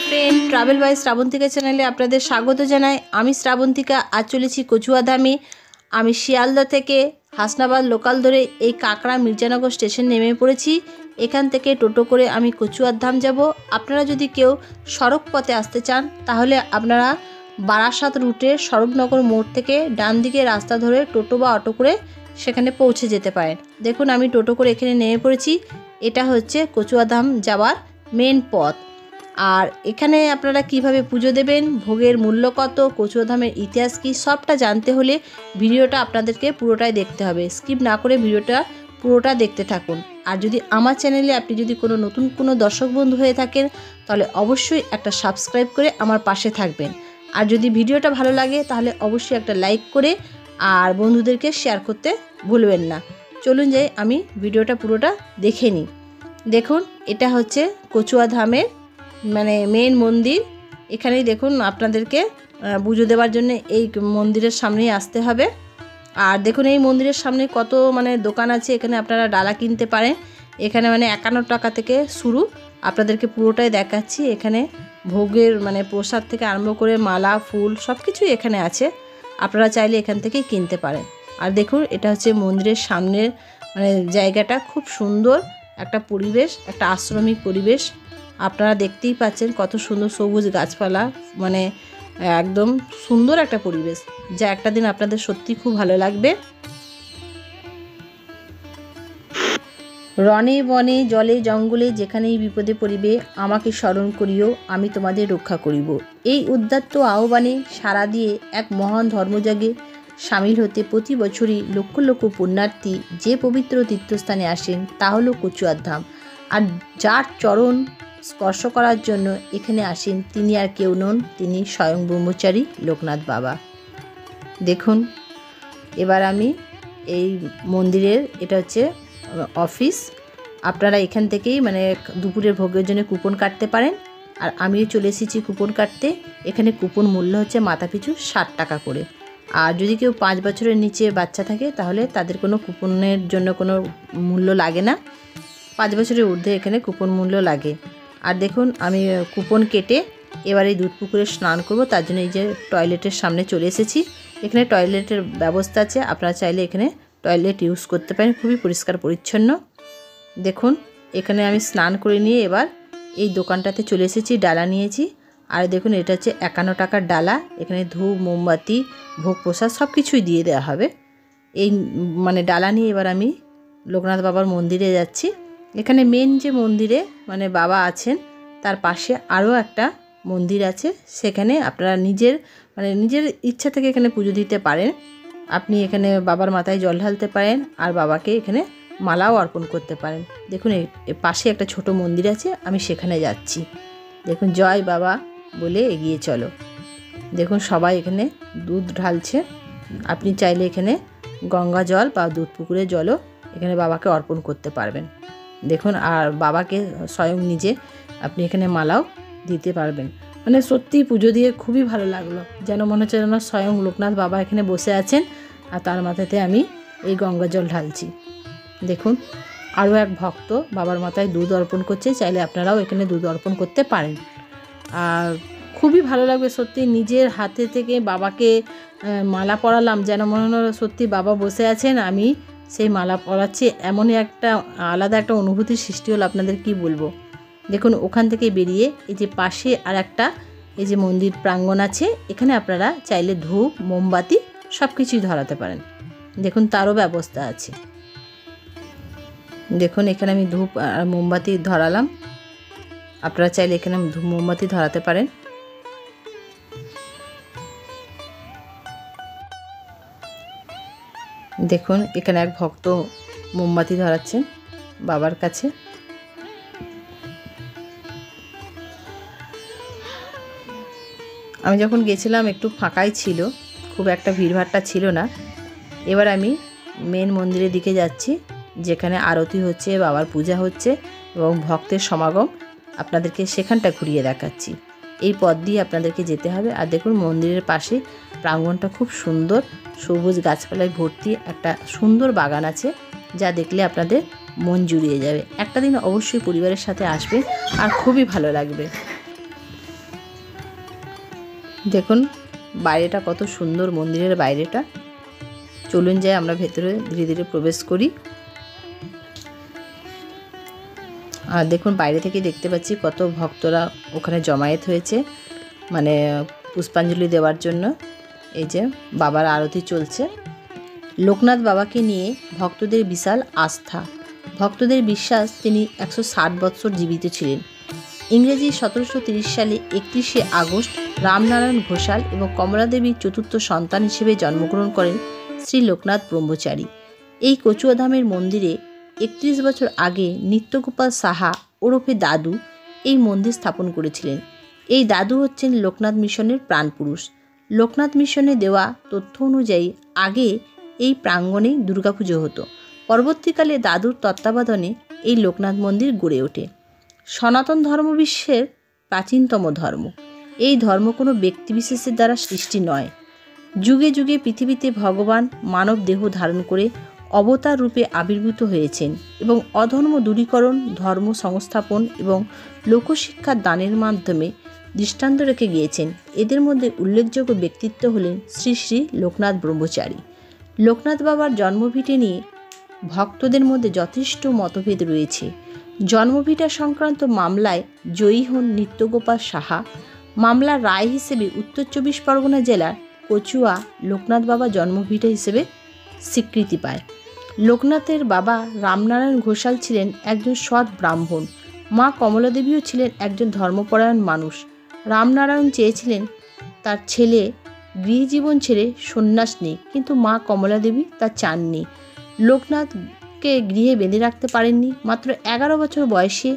Friend, travel by শ্রাবন্তিকা চ্যানেলে আপনাদের স্বাগত জানাই। আমি শ্রাবন্তিকা। আজ চলেছি কচুয়াধামে। আমি শিয়ালদা থেকে হাসনাবাদ লোকাল ধরে এই কাকড়া মির্জানগর স্টেশন নেমে পড়েছি। এখান থেকে টোটো করে আমি কচুয়াধাম যাব। আপনারা যদি কেউ সড়ক পথে আসতে চান তাহলে আপনারা বারাসাত রুটে স্বরূপনগর মোড় থেকে ডান দিকে রাস্তা ধরে টোটো বা অটো করে সেখানে পৌঁছে যেতে পারেন। দেখুন আমি টোটো করে এখানে নেমে পড়েছি। এটা হচ্ছে কচুয়াধাম যাওয়ার মেন পথ। আর এখানে আপনারা কিভাবে পুজো দেবেন, ভোগের মূল্য কত, কচুয়াধামের ইতিহাস কী, সবটা জানতে হলে ভিডিওটা আপনাদেরকে পুরোটাই দেখতে হবে। স্কিপ না করে ভিডিওটা পুরোটা দেখতে থাকুন। আর যদি আমার চ্যানেলে আপনি যদি কোনো নতুন কোনো দর্শক বন্ধু হয়ে থাকেন তাহলে অবশ্যই একটা সাবস্ক্রাইব করে আমার পাশে থাকবেন। আর যদি ভিডিওটা ভালো লাগে তাহলে অবশ্যই একটা লাইক করে আর বন্ধুদেরকে শেয়ার করতে ভুলবেন না। চলুন যাই, আমি ভিডিওটা পুরোটা দেখে নিই। দেখুন এটা হচ্ছে কচুয়াধামের মেন মন্দির। এখানেই দেখুন আপনাদেরকে পুজো দেওয়ার জন্য এই মন্দিরের সামনেই আসতে হবে। আর দেখুন এই মন্দিরের সামনে কত দোকান আছে। এখানে আপনারা ডালা কিনতে পারেন। এখানে 51 টাকা থেকে শুরু। আপনাদেরকে পুরোটাই দেখাচ্ছি। এখানে ভোগের প্রসাদ থেকে আরম্ভ করে মালা, ফুল সব কিছুই এখানে আছে। আপনারা চাইলে এখান থেকেই কিনতে পারেন। আর দেখুন এটা হচ্ছে মন্দিরের সামনের জায়গাটা। খুব সুন্দর একটা পরিবেশ, একটা আশ্রমিক পরিবেশ। আপনারা দেখতেই পাচ্ছেন কত সুন্দর সবুজ গাছপালা, একদম সুন্দর একটা পরিবেশ, যা একটা দিন আপনাদের সত্যি খুব ভালো লাগবে। রণে বনে জলে জঙ্গলে যেখানেই বিপদে পড়িবে আমাকে স্মরণ করিও, আমি তোমাদের রক্ষা করিব। এই উদ্দাত্ত আহ্বানে সাড়া দিয়ে এক মহান ধর্মযাগে সামিল হতে প্রতি বছরই লক্ষ লক্ষ পুণ্যার্থী যে পবিত্র তীর্থস্থানে আসেন তা হলো কচুয়াধাম। আর যার চরণ স্পর্শ করার জন্য এখানে আসেন তিনি আর কেউ নন, তিনি স্বয়ং ব্রহ্মচারী লোকনাথ বাবা। দেখুন এবার আমি এই মন্দিরের, এটা হচ্ছে অফিস। আপনারা এখান থেকেই দুপুরের ভোগের জন্য কুপন কাটতে পারেন। আর আমিও চলে এসেছি কুপন কাটতে। এখানে কুপন মূল্য হচ্ছে মাথাপিছু 60 টাকা করে। আর যদি কেউ 5 বছরের নিচে বাচ্চা থাকে তাহলে তাদের কোনো কুপনের জন্য কোনো মূল্য লাগে না। 5 বছরের ঊর্ধ্বে এখানে কুপন মূল্য লাগে। আর দেখুন আমি কুপন কেটে এবার এই দুধপুকুরে স্নান করব। তার জন্য এই যে টয়লেটের সামনে চলে এসেছি। এখানে টয়লেটের ব্যবস্থা আছে, আপনারা চাইলে এখানে টয়লেট ইউজ করতে পারেন। খুবই পরিষ্কার পরিচ্ছন্ন। দেখুন এখানে আমি স্নান করে নিয়ে এবার এই দোকানটাতে চলে এসেছি, ডালা নিয়েছি। আর দেখুন এটা হচ্ছে 51 টাকার ডালা। এখানে ধূপ, মোমবাতি, ভোগ প্রসাদ সব কিছুই দিয়ে দেওয়া হবে। এই ডালা নিয়ে এবার আমি লোকনাথ বাবার মন্দিরে যাচ্ছি। এখানে মেন যে মন্দিরে বাবা আছেন তার পাশে আরও একটা মন্দির আছে। সেখানে আপনারা নিজের ইচ্ছা থেকে এখানে পুজো দিতে পারেন। আপনি এখানে বাবার মাথায় জল ঢালতে পারেন আর বাবাকে এখানে মালাও অর্পণ করতে পারেন। দেখুন এর পাশে একটা ছোট মন্দির আছে, আমি সেখানে যাচ্ছি। দেখুন জয় বাবা বলে এগিয়ে চলো। দেখুন সবাই এখানে দুধ ঢালছে। আপনি চাইলে এখানে গঙ্গা জল বা দুধ পুকুরের জলও এখানে বাবাকে অর্পণ করতে পারবেন। দেখুন আর বাবাকে স্বয়ং নিজে আপনি এখানে মালাও দিতে পারবেন। সত্যি পুজো দিয়ে খুবই ভালো লাগলো। যেন মনে হচ্ছে যেন স্বয়ং লোকনাথ বাবা এখানে বসে আছেন আর তার মাথাতে আমি এই গঙ্গা জল ঢালছি। দেখুন আরও এক ভক্ত বাবার মাথায় দুধ অর্পণ করছে। চাইলে আপনারাও এখানে দুধ অর্পণ করতে পারেন। আর খুবই ভালো লাগবে সত্যি, নিজের হাতে থেকে বাবাকে মালা পরালাম। যেন মনে হলো সত্যি বাবা বসে আছেন, আমি সেই মালা পরাচ্ছি। এমনই একটা আলাদা একটা অনুভূতির সৃষ্টি হলো, আপনাদের কি বলবো। দেখুন ওখান থেকে বেরিয়ে এই যে পাশে আর একটা এই যে মন্দির প্রাঙ্গণ আছে, এখানে আপনারা চাইলে ধূপ, মোমবাতি সব কিছুই ধরাতে পারেন। দেখুন তারও ব্যবস্থা আছে। দেখুন এখানে আমি ধূপ আর মোমবাতি ধরালাম। আপনারা চাইলে এখানে ধূপ মোমবাতি ধরাতে পারেন। দেখুন এখানে এক ভক্ত মোমবাতি ধরাচ্ছেন বাবার কাছে। আমি যখন গেছিলাম একটু ফাঁকাই ছিল, খুব একটা ভিড়ভাট্টা ছিল না। এবার আমি মেন মন্দিরের দিকে যাচ্ছি, যেখানে আরতি হচ্ছে, বাবার পূজা হচ্ছে এবং ভক্তের সমাগম। আপনাদেরকে সেখানটা ঘুরিয়ে দেখাচ্ছি। এই পথ দিয়ে আপনাদেরকে যেতে হবে। আর দেখুন মন্দিরের পাশে প্রাঙ্গণটা খুব সুন্দর, সবুজ গাছপালায় ভর্তি একটা সুন্দর বাগান আছে, যা দেখলে আপনাদের মন জুড়িয়ে যাবে। একটা দিন অবশ্যই পরিবারের সাথে আসবেন আর খুবই ভালো লাগবে। দেখুন বাইরেটা কত সুন্দর, মন্দিরের বাইরেটা। চলুন যাই আমরা ভেতরে ধীরে ধীরে প্রবেশ করি। আর দেখুন বাইরে থেকে দেখতে পাচ্ছি কত ভক্তরা ওখানে জমায়েত হয়েছে, মানে পুষ্পাঞ্জলি দেওয়ার জন্য। এই যে বাবার আরতি চলছে। লোকনাথ বাবাকে নিয়ে ভক্তদের বিশাল আস্থা। ভক্তদের বিশ্বাস তিনি 160 বৎসর জীবিত ছিলেন। ইংরেজি 1730 সালে 31শে আগস্ট রামনারায়ণ ঘোষাল এবং কমলা দেবীর চতুর্থ সন্তান হিসেবে জন্মগ্রহণ করেন শ্রী লোকনাথ ব্রহ্মচারী। এই কচুয়াধামের মন্দিরে 31 বছর আগে নিত্যগোপাল সাহা ওরফে দাদু এই মন্দির স্থাপন করেছিলেন। এই দাদু হচ্ছেন লোকনাথ মিশনের প্রাণপুরুষ। লোকনাথ মিশনে দেওয়া তথ্য অনুযায়ী আগে এই প্রাঙ্গণে দুর্গাপুজো হতো। পরবর্তীকালে দাদুর তত্ত্বাবধানে এই লোকনাথ মন্দির গড়ে ওঠে। সনাতন ধর্ম বিশ্বের প্রাচীনতম ধর্ম। এই ধর্ম কোনো ব্যক্তিবিশেষের দ্বারা সৃষ্টি নয়। যুগে যুগে পৃথিবীতে ভগবান মানব দেহ ধারণ করে অবতার রূপে আবির্ভূত হয়েছেন এবং অধর্ম দূরীকরণ, ধর্ম সংস্থাপন এবং লোকশিক্ষার দানের মাধ্যমে দৃষ্টান্ত রেখে গিয়েছেন। এদের মধ্যে উল্লেখযোগ্য ব্যক্তিত্ব হলেন শ্রী শ্রী লোকনাথ ব্রহ্মচারী। লোকনাথ বাবার জন্মভিটে নিয়ে ভক্তদের মধ্যে যথেষ্ট মতভেদ রয়েছে। জন্মভিটা সংক্রান্ত মামলায় জয়ী হন নিত্যগোপাল সাহা। মামলার রায় হিসেবে উত্তর 24 পরগনা জেলার কচুয়া লোকনাথ বাবা জন্মভিটা হিসেবে স্বীকৃতি পায়। লোকনাথের বাবা রামনারায়ণ ঘোষাল ছিলেন একজন সৎ ব্রাহ্মণ। মা কমলা দেবীও ছিলেন একজন ধর্মপরায়ণ মানুষ। রামনারায়ণ চেয়েছিলেন তার ছেলে গৃহজীবন ছেড়ে সন্ন্যাস নিক, কিন্তু মা কমলা দেবী তা চাননি। লোকনাথকে গৃহে বেঁধে রাখতে পারেননি। মাত্র 11 বছর বয়সে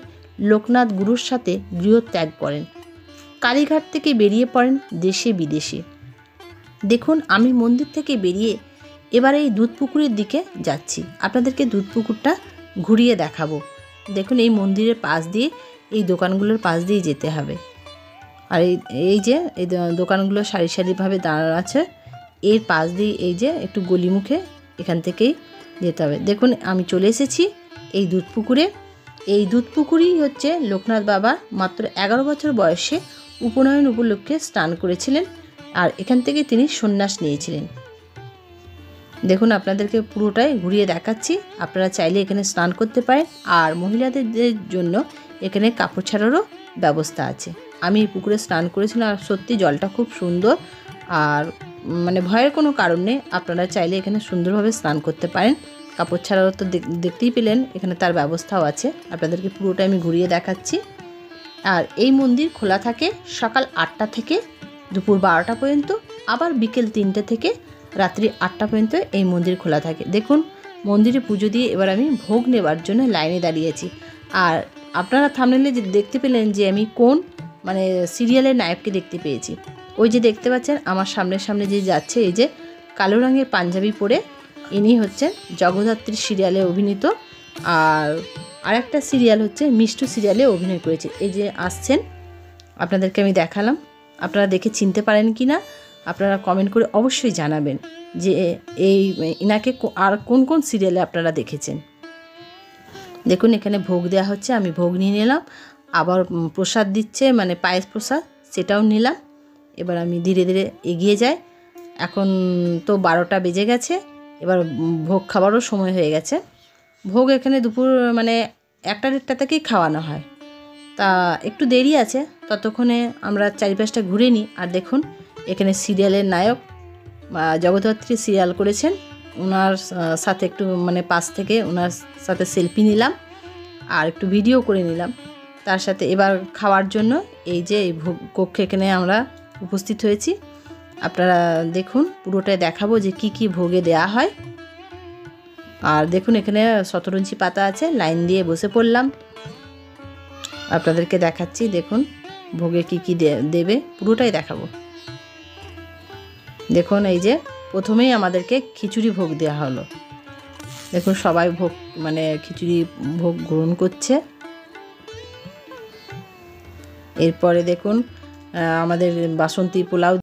লোকনাথ গুরুর সাথে গৃহত্যাগ করেন। কালীঘাট থেকে বেরিয়ে পড়েন দেশে বিদেশে। দেখুন আমি মন্দির থেকে বেরিয়ে এবার এই দুধপুকুরের দিকে যাচ্ছি। আপনাদেরকে দুধপুকুরটা ঘুরিয়ে দেখাবো। দেখুন এই মন্দিরের পাশ দিয়ে, এই দোকানগুলোর পাশ দিয়ে যেতে হবে। আর এই যে এই দোকানগুলো সারি সারিভাবে দাঁড়ানো আছে, এর পাশ দিয়ে এই যে একটু গলিমুখে এখান থেকেই যেতে হবে। দেখুন আমি চলে এসেছি এই দুধপুকুরে। এই দুধপুকুরই হচ্ছে লোকনাথ বাবা মাত্র 11 বছর বয়সে উপনয়ন উপলক্ষে স্নান করেছিলেন, আর এখান থেকে তিনি সন্ন্যাস নিয়েছিলেন। দেখুন আপনাদেরকে পুরোটাই ঘুরিয়ে দেখাচ্ছি। আপনারা চাইলে এখানে স্নান করতে পারেন, আর মহিলাদের জন্য এখানে কাপড় ছাড়ারও ব্যবস্থা আছে। আমি এই পুকুরে স্নান করেছিলাম, আর সত্যি জলটা খুব সুন্দর, আর মানে ভয়ের কোনো কারণ নেই। আপনারা চাইলে এখানে সুন্দরভাবে স্নান করতে পারেন। কাপড় ছাড়ারও তো দেখতেই পেলেন, এখানে তার ব্যবস্থাও আছে। আপনাদেরকে পুরোটা আমি ঘুরিয়ে দেখাচ্ছি। আর এই মন্দির খোলা থাকে সকাল 8টা থেকে দুপুর 12টা পর্যন্ত, আবার বিকেল 3টে থেকে রাত্রি 8টা পর্যন্ত এই মন্দির খোলা থাকে। দেখুন মন্দিরে পুজো দিয়ে এবার আমি ভোগ নেবার জন্য লাইনে দাঁড়িয়েছি। আর আপনারা থাম্বনেলে যে দেখতে পেলেন যে আমি কোন মানে সিরিয়ালের নায়ককে দেখতে পেয়েছি। ওই যে দেখতে পাচ্ছেন আমার সামনে যে যাচ্ছে, এই যে কালো রঙের পাঞ্জাবি পরে, ইনি হচ্ছেন জগদ্ধাত্রী সিরিয়ালে অভিনীত। আর আরেকটা সিরিয়াল হচ্ছে মিষ্টু সিরিয়ালে অভিনয় করেছে। এই যে আসছেন, আপনাদেরকে আমি দেখালাম। আপনারা দেখে চিনতে পারেন কি না আপনারা কমেন্ট করে অবশ্যই জানাবেন যে এই ইনাকে আর কোন কোন সিরিয়ালে আপনারা দেখেছেন। দেখুন এখানে ভোগ দেওয়া হচ্ছে, আমি ভোগ নিয়ে নিলাম। আবার প্রসাদ দিচ্ছে, মানে পায়েস প্রসাদ, সেটাও নিলাম। এবার আমি ধীরে ধীরে এগিয়ে যাই। এখন তো 12টা বেজে গেছে, এবার ভোগ খাবারও সময় হয়ে গেছে। ভোগ এখানে দুপুর মানে 1টা-1.5টা থেকেই খাওয়ানো হয়। তা একটু দেরি আছে, ততক্ষণে আমরা চারিপাশটা ঘুরে নিই। আর দেখুন এখানে সিরিয়ালের নায়ক জগদ্ধাত্রী সিরিয়াল করেছেন, ওনার সাথে একটু মানে পাশ থেকে ওনার সাথে সেলফি নিলাম আর একটু ভিডিও করে নিলাম। তার সাথে এবার খাওয়ার জন্য এই যে এই ভোগ কক্ষে এখানে আমরা উপস্থিত হয়েছি। আপনারা দেখুন পুরোটাই দেখাবো যে কি কি ভোগে দেয়া হয়। আর দেখুন এখানে শতরঞ্জি পাতা আছে, লাইন দিয়ে বসে পড়লাম। আপনাদেরকে দেখাচ্ছি, দেখুন ভোগে কি কি দেবে পুরোটাই দেখাবো। দেখুন এই যে প্রথমেই আমাদেরকে খিচুড়ি ভোগ দেওয়া হলো। দেখুন সবাই ভোগ মানে খিচুড়ি ভোগ গ্রহণ করছে। এরপরে দেখুন আমাদের বাসন্তী পোলাও